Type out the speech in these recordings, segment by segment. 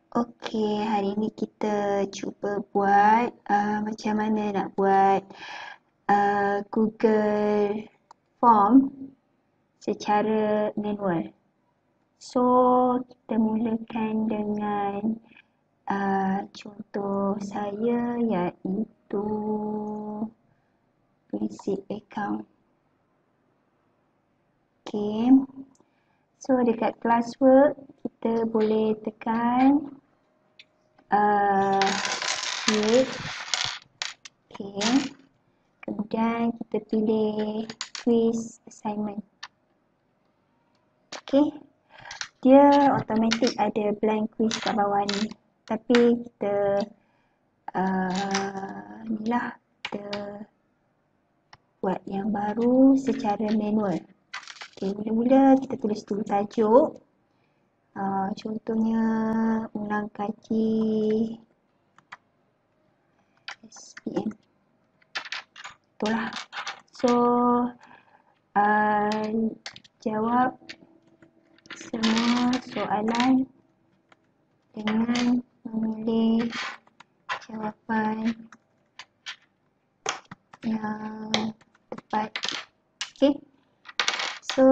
Okey, hari ni kita cuba buat macam mana nak buat Google Form secara manual. So, kita mulakan dengan contoh saya iaitu basic account. Okay. So, dekat classwork kita boleh tekan create. Okay. Kemudian kita pilih quiz assignment. Okay. Dia automatic ada blank quiz kat bawah ni. Tapi kita kita buat yang baru secara manual. Okay, mula-mula kita tulis dulu tajuk. Contohnya ulang kaji SPM. Itulah. So, jawab semua soalan dengan memilih jawapan yang tepat. Okay. So,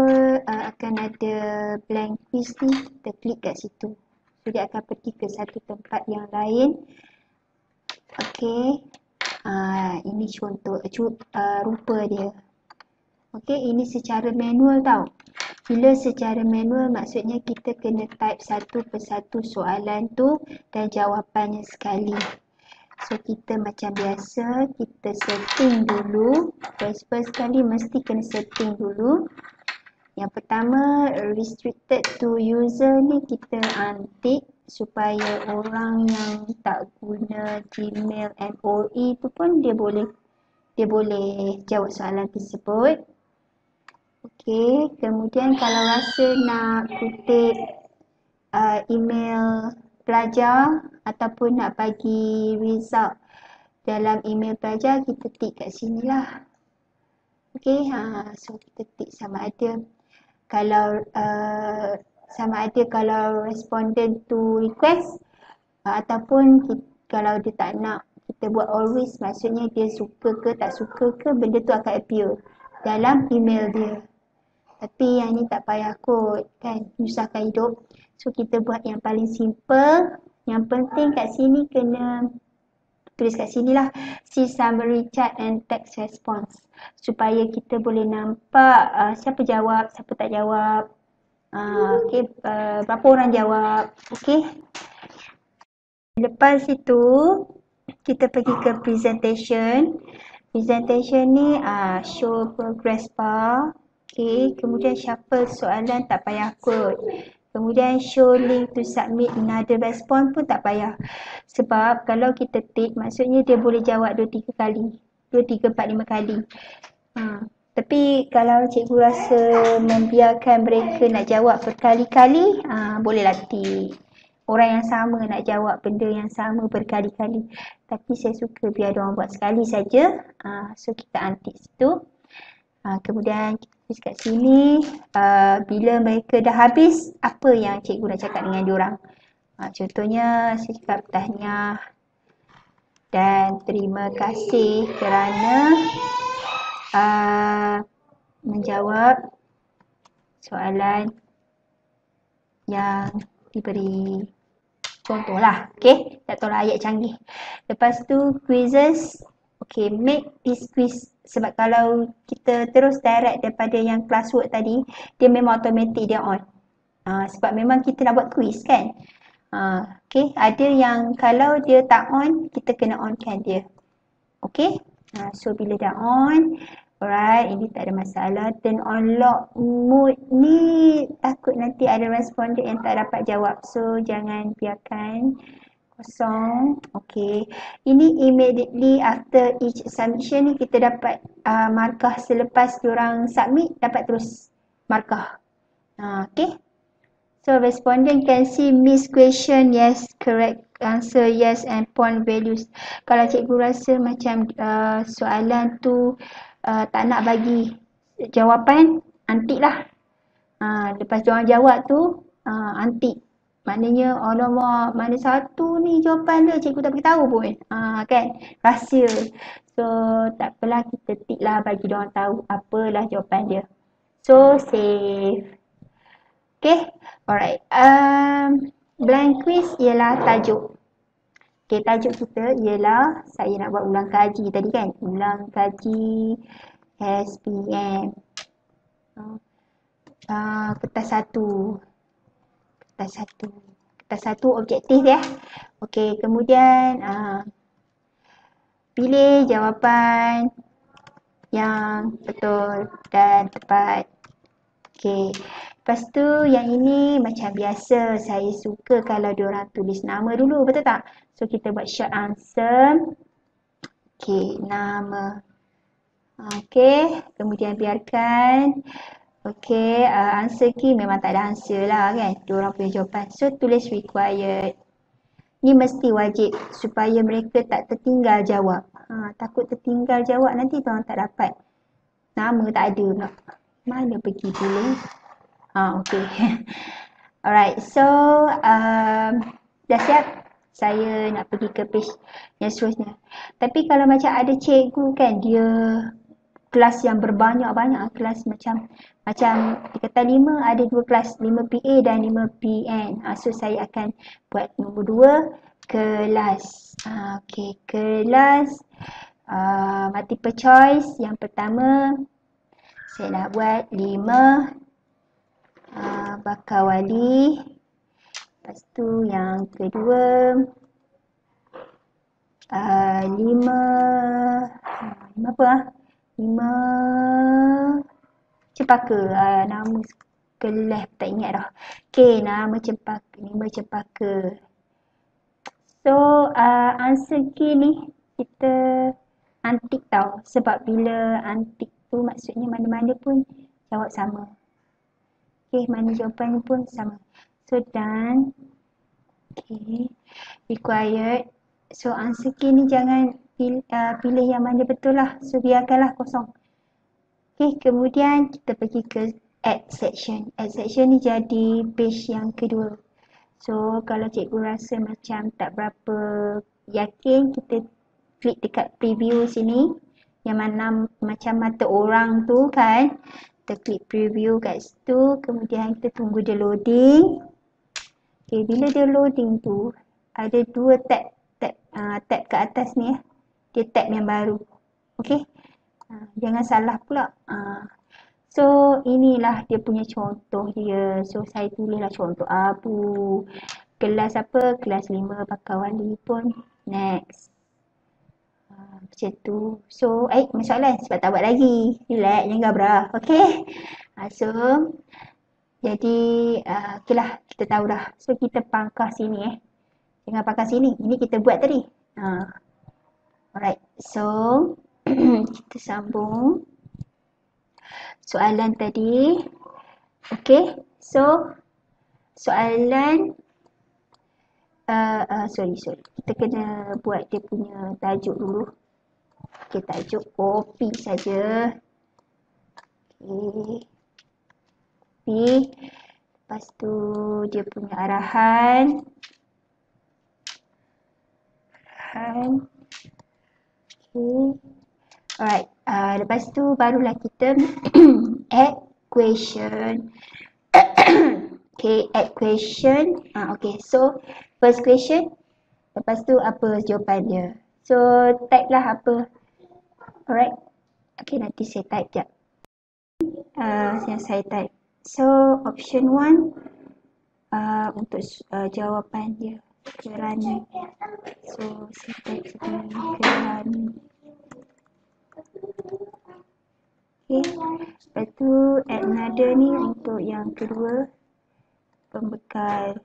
akan ada blank quiz ni, kita klik kat situ. So, dia akan pergi ke satu tempat yang lain. Okay. Ini contoh, rupa dia. Okay, ini secara manual tau. Bila secara manual maksudnya kita kena type satu persatu soalan tu dan jawapannya sekali. So, kita macam biasa, kita setting dulu. First kali mesti kena setting dulu. Yang pertama, restricted to user ni kita antik supaya orang yang tak guna Gmail MOE tu pun dia boleh jawab soalan tersebut. Okey, kemudian kalau rasa nak kutip email pelajar ataupun nak bagi result dalam email pelajar, kita tik kat sini lah. Okey, so kita tik sama ada kalau respondent tu request ataupun kalau dia tak nak kita buat always, maksudnya dia suka ke tak suka ke benda tu akan appear dalam email dia. Tapi yang ni tak payah kot kan, menyusahkan hidup. So kita buat yang paling simple. Yang penting kat sini kena tulis kat sini lah, see summary chat and text response, supaya kita boleh nampak siapa jawab, siapa tak jawab, berapa orang jawab. Okay. Lepas itu kita pergi ke presentation. Presentation ni show progress bar. Okay. Kemudian shuffle soalan tak payah kot. Kemudian show link to submit another response pun tak payah. Sebab kalau kita tick, maksudnya dia boleh jawab 2-3 kali. 2, 3, 4, 5 kali. Tapi kalau cikgu rasa membiarkan mereka nak jawab berkali-kali, bolehlah tick. Orang yang sama nak jawab benda yang sama berkali-kali. Tapi saya suka biar diorang buat sekali saja. So kita antik situ. Kemudian kita tulis kat sini, bila mereka dah habis, apa yang cikgu nak cakap dengan diorang. Contohnya, saya cakap tahniah dan terima kasih kerana menjawab soalan yang diberi. Contohlah, okay? Tak tahulah ayat canggih. Lepas tu, quizzes. Okay, make this quiz. Sebab kalau kita terus direct daripada yang classwork tadi, dia memang automatic dia on. Sebab memang kita nak buat quiz kan. Okay, ada yang kalau dia tak on, kita kena onkan dia. Okay, so bila dah on, alright, ini tak ada masalah. Turn on lock mode ni takut nanti ada respondent yang tak dapat jawab. So jangan biarkan kosong. Okay, ini immediately after each submission ni kita dapat markah selepas diorang submit, dapat terus markah. Okay, so respondent can see miss question, yes, correct answer, yes, and point values. Kalau cikgu rasa macam soalan tu tak nak bagi jawapan, antik lah. Lepas diorang jawab tu, antik Maknanya, alamak, mana satu ni jawapan dia, cikgu tak beritahu pun. Kan? Rahsia. So, tak apalah, kita tick lah bagi diorang tahu apalah jawapan dia. So, save. Okay, alright. Blank quiz ialah tajuk. Okay, tajuk kita ialah saya nak buat ulang kaji tadi kan. Ulang kaji SPM. Kertas satu. Kertas satu objektif ya. Okey, kemudian pilih jawapan yang betul dan tepat. Okey. Lepas tu yang ini macam biasa, saya suka kalau diorang tulis nama dulu, betul tak? So kita buat short answer. Okey, nama. Okey, kemudian biarkan. Okey, answer key memang tak ada answer lah kan. Diorang punya jawapan. So tulis required. Ni mesti wajib supaya mereka tak tertinggal jawab. Takut tertinggal jawab nanti diorang tak dapat. Nama tak ada pula. Mana pergi tulis? Okey. Alright, so dah siap? Saya nak pergi ke page yang seterusnya. Tapi kalau macam ada cikgu kan, dia kelas yang berbanyak-banyak, kelas macam di Ketas 5 ada 2 kelas, 5 PA dan 5 PN. So saya akan buat nombor 2 kelas. Okey, kelas multiple choice. Yang pertama saya nak buat 5 bakal wali. Lepas tu yang kedua 5 apa 5 cempaka. Nama kelas tak ingat dah. Okey, nama cempaka, 5 cempaka. So answer key ni kita antik tau. Sebab bila antik tu maksudnya mana-mana pun jawab sama. Okey, mana jawapan pun sama. So done. Okey, required. So answer key ni jangan pilih yang mana betul lah. So biarkanlah kosong. Okey, kemudian kita pergi ke add section. Add section ni jadi page yang kedua. So kalau cikgu rasa macam tak berapa yakin, kita klik dekat preview sini. Yang mana macam mata orang tu kan. Kita klik preview kat situ. Kemudian kita tunggu dia loading. Okey, bila dia loading tu ada 2 tab ke atas ni. Dia tab yang baru. Okey. Jangan salah pula. So inilah dia punya contoh dia. So saya tulislah contoh Abu. Kelas apa? Kelas 5 bakal wali pun next. Macam tu. So masalah sebab tak buat lagi. Relax, jangan gabrah. Okey. So jadi okeylah, kita tahu dah. So kita pangkas sini Jangan pangkas sini. Ini kita buat tadi. Alright. So kita sambung soalan tadi. Okay, so soalan sorry kita kena buat dia punya tajuk dulu. Okay, tajuk kopi saja. Okay, kopi. Lepas tu dia punya arahan. Okay. Alright, lepas tu barulah kita add question. Okay, add question. Okay, so first question. Lepas tu apa jawapan dia. So type lah apa. Alright. Okay, nanti saya type sekejap. Yang saya type. So option 1 untuk jawapan dia. Kerana. So saya type sini kerana. Okay, lepas tu add another ni untuk yang kedua, pembekal.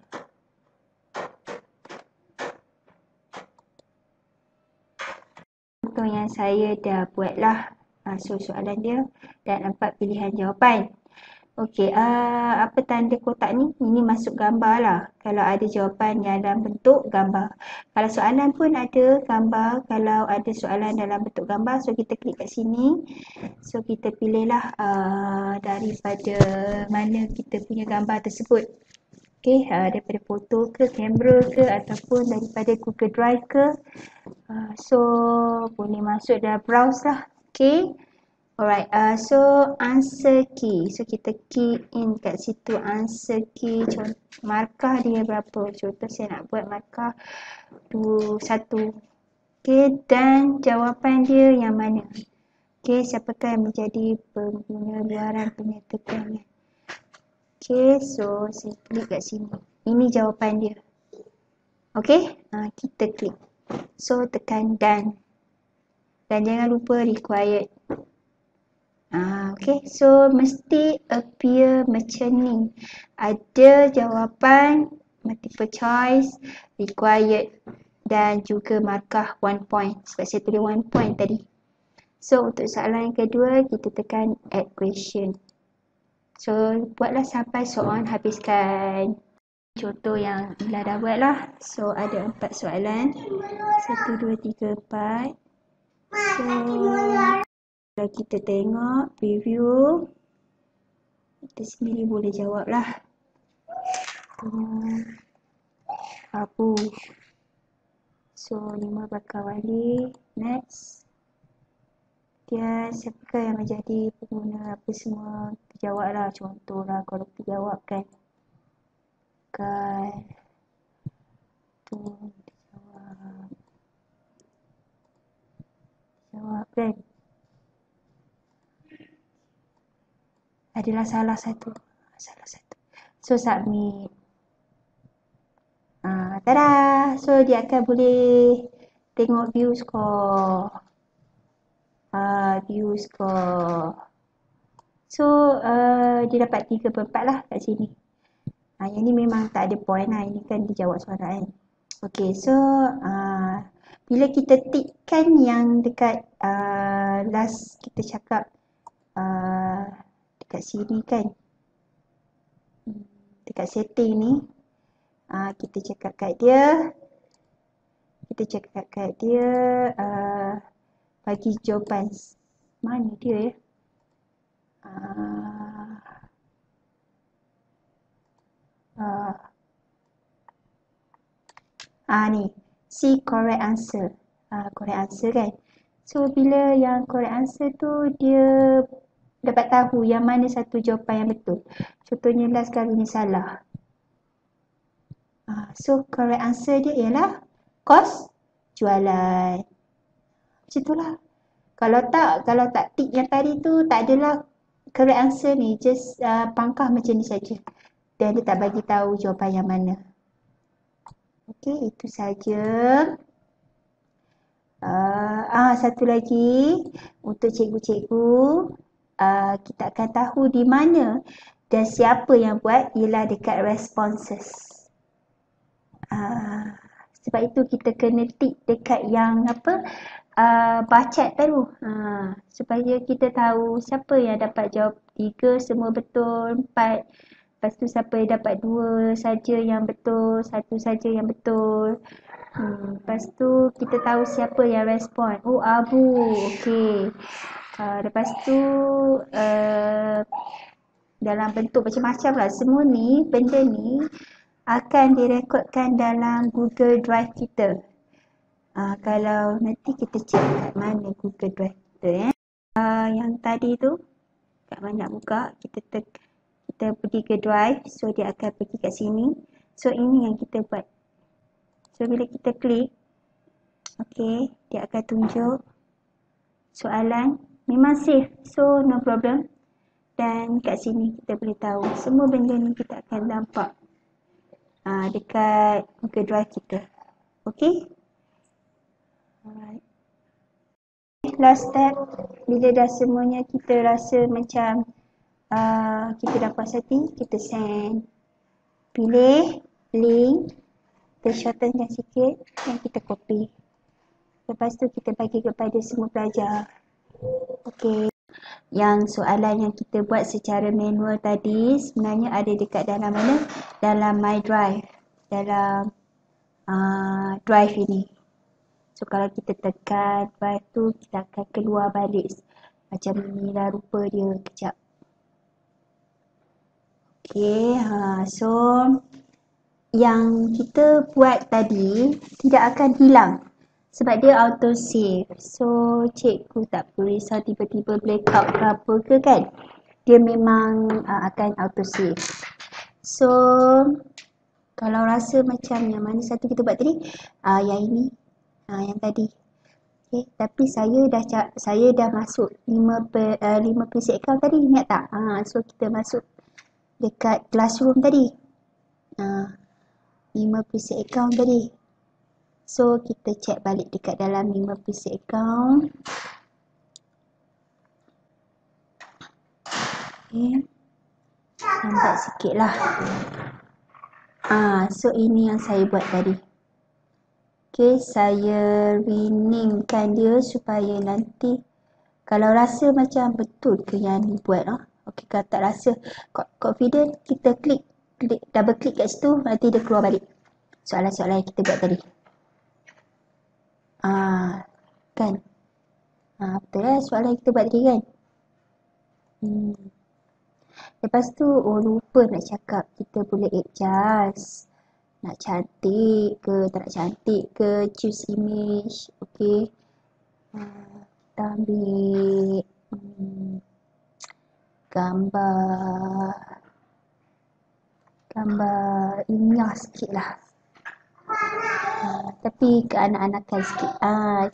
Untuk yang saya dah buat lah soalan dia dan 4 pilihan jawapan. Okey, apa tanda kotak ni? Ini masuk gambar lah. Kalau ada jawapan yang dalam bentuk gambar. Kalau soalan pun ada gambar. Kalau ada soalan dalam bentuk gambar, so kita klik kat sini. So kita pilihlah daripada mana kita punya gambar tersebut. Okay, daripada foto ke, kamera ke, ataupun daripada Google Drive ke. So, boleh masuk dah browse lah. Okay. Alright, so answer key. So, kita key in kat situ answer key. Contoh, markah dia berapa. Contoh saya nak buat markah 1. Okay, dan jawapan dia yang mana. Okay, siapakah yang menjadi pengguna luaran penyertakan. Okay, so saya klik kat sini. Ini jawapan dia. Okay, kita klik. So, tekan done. Dan jangan lupa required. Okay, so mesti appear macam ni. Ada jawapan, multiple choice, required dan juga markah 1 point. Sebab saya tulis 1 point tadi. So, untuk soalan yang kedua, kita tekan add question. So, buatlah sampai soalan habiskan. Contoh yang Ila dah buat lah. So, ada 4 soalan. 1, 2, 3, 4. So, kalau kita tengok preview, kita sendiri boleh jawab lah. Abu. So, 5 bakar balik. Next. Dia siapakah yang menjadi pengguna apa semua. Kita jawab lah. Contoh lah kalau kita jawab kan. Tu jawab kan. Adalah salah satu. So, submit. Tada! So, dia akan boleh tengok view score. View score. So, dia dapat 3/4 lah kat sini. Yang ni memang tak ada point lah. Ini kan dia jawab soalan. Okay, so bila kita tikkan yang dekat last kita cakap dekat sini kan. Dekat setting ni. Kita cakap kat dia. Bagi jawapan. Mana dia ya? Ni. See correct answer. Correct answer kan. So, bila yang correct answer tu, dia dapat tahu yang mana satu jawapan yang betul. Contohnya last kali ni salah. So, correct answer dia ialah kos jualan. Macam itulah. Kalau tak tick yang tadi tu, tak adalah correct answer ni. Just pangkah macam ni saja. Dan dia tak bagi tahu jawapan yang mana. Okey, itu saja. Satu lagi untuk cikgu-cikgu, kita akan tahu di mana dan siapa yang buat ialah dekat responses. Sebab itu kita kena tick dekat yang bacat tu. Supaya kita tahu siapa yang dapat jawab 3 semua betul, 4. Lepas tu siapa yang dapat 2 saja yang betul, 1 saja yang betul. Lepas tu kita tahu siapa yang respon. Oh, Abu. Okey. Lepas tu dalam bentuk macam-macam lah. Semua ni, benda ni akan direkodkan dalam Google Drive kita. Kalau nanti kita cek kat mana Google Drive kita yang tadi tu, kat mana nak buka, kita pergi ke Drive. So, dia akan pergi kat sini. So, ini yang kita buat. So, bila kita klik, okay, dia akan tunjuk soalan. Memang safe. So, no problem. Dan kat sini kita boleh tahu. Semua benda ni kita akan nampak dekat Google Drive kita. Okay? Alright. Last step. Bila dah semuanya kita rasa macam kita dah puas hati, kita send. Pilih link. Kita shortenkan sikit dan kita copy. Lepas tu kita bagi kepada semua pelajar. Okey. Yang soalan yang kita buat secara manual tadi sebenarnya ada dekat dalam mana? Dalam My Drive. Dalam Drive ini. So kalau kita tekan Drive tu, kita akan keluar balik. Macam inilah rupa dia. Kejap. Okey. So yang kita buat tadi tidak akan hilang sebab dia auto save. So cikgu tak perlu risau tiba-tiba blackout ke apa ke kan. Dia memang akan auto save. So kalau rasa macam yang mana satu kita buat tadi, yang ini, yang tadi. Okay, tapi saya dah masuk 5 preset account tadi, ingat tak? So kita masuk dekat classroom tadi. 5 preset account tadi. So kita check balik dekat dalam 5 preset account. Okay. Lambat sikit lah. So ini yang saya buat tadi. Okay, saya renamekan dia supaya nanti kalau rasa macam betul ke yang ni buat okay, kalau tak rasa confident, kita double klik kat situ, nanti dia keluar balik soalan-soalan yang kita buat tadi. Kan? Betul lah soalan yang kita buat tadi kan? Lepas tu, lupa nak cakap, kita boleh adjust. Nak cantik ke, tak nak cantik ke, choose image, okay. Kita ambil gambar ilmiah sikit lah. Tapi ke anak-anakan sikit.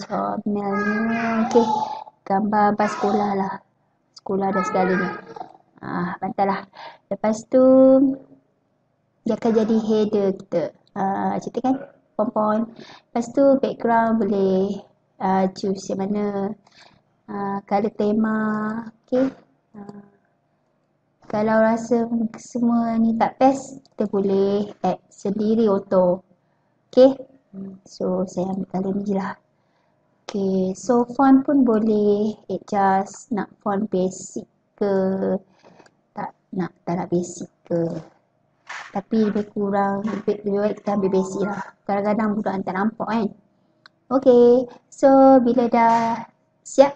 Comelnya, okay. Gambar bas sekolah lah. Sekolah dan segalanya. Bantalah. Lepas tu, dia akan jadi header kita. Cantik kan? Pon-pon. Lepas tu background boleh choose yang mana. Color tema. Okay. Kalau rasa semua ni tak best, kita boleh add sendiri auto. Okay. So saya ambil color ni je lah. Okay. So font pun boleh adjust. Nak font basic ke. Tak nak basic ke. Tapi lebih kurang, lebih baik kita ambil basic lah. Kadang-kadang budak tak nampak kan. Okay, so bila dah siap,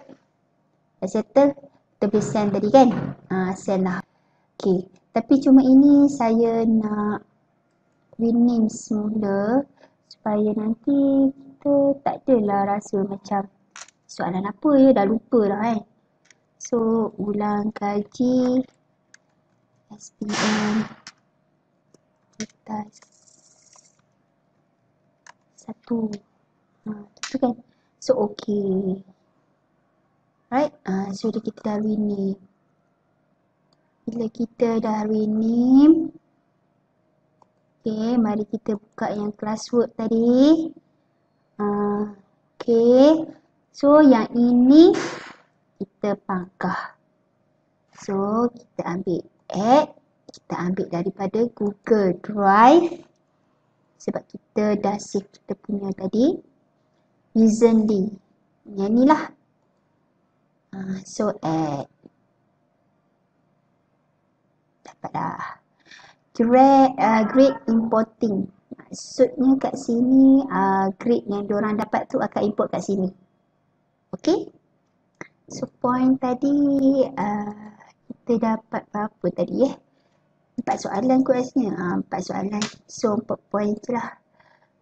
dah settle, kita boleh send tadi kan. Send lah. Okay, tapi cuma ini saya nak rename semula supaya nanti kita tak adalah rasa macam soalan apa ya, dah lupa lah kan. So, ulang kaji SPM satu. Itu kan. So okay. Right. So kita dah rename. Bila kita dah rename, okay, mari kita buka yang classwork tadi. Okay. So yang ini kita pangkah. So kita ambil add. Kita ambil daripada Google Drive. Sebab kita dah save kita punya tadi. Recently. Yang ni lah. So add. Dapat dah. Grade importing. Maksudnya kat sini grade yang diorang dapat tu akan import kat sini. Okay. So point tadi kita dapat berapa tadi 4 soalan kot rasanya. 4 soalan. So 4 point je lah.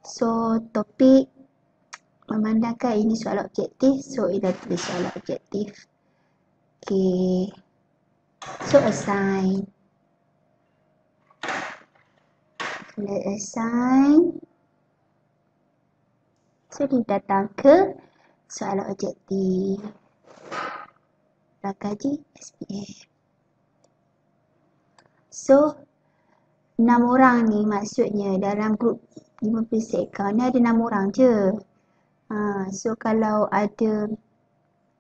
So topik memandangkan ini soalan objektif. So ida tulis soalan objektif. Okay. So assign. Bila assign. So dia datang ke soalan objektif. Kaji SPM. So 6 orang ni maksudnya dalam grup 50 account ni ada 6 orang je. So kalau ada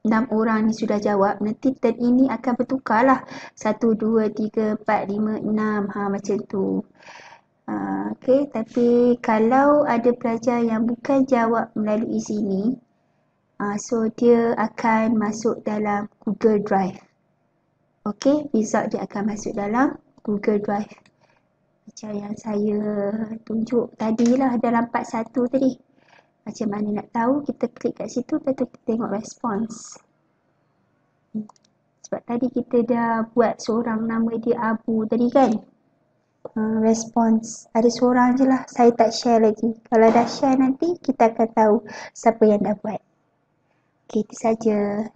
6 orang ni sudah jawab, nanti turn ini akan bertukar lah. 1, 2, 3, 4, 5, 6. Macam tu. Okay, tapi kalau ada pelajar yang bukan jawab melalui sini, so dia akan masuk dalam Google Drive. Okay, result dia akan masuk dalam Google Drive. Macam yang saya tunjuk tadilah dalam part 1 tadi. Macam mana nak tahu, kita klik kat situ, lepas tu kita tengok respons. Sebab tadi kita dah buat seorang nama dia Abu tadi kan. respons. Ada seorang je lah, saya tak share lagi. Kalau dah share nanti kita akan tahu siapa yang dah buat. Okay, itu saja.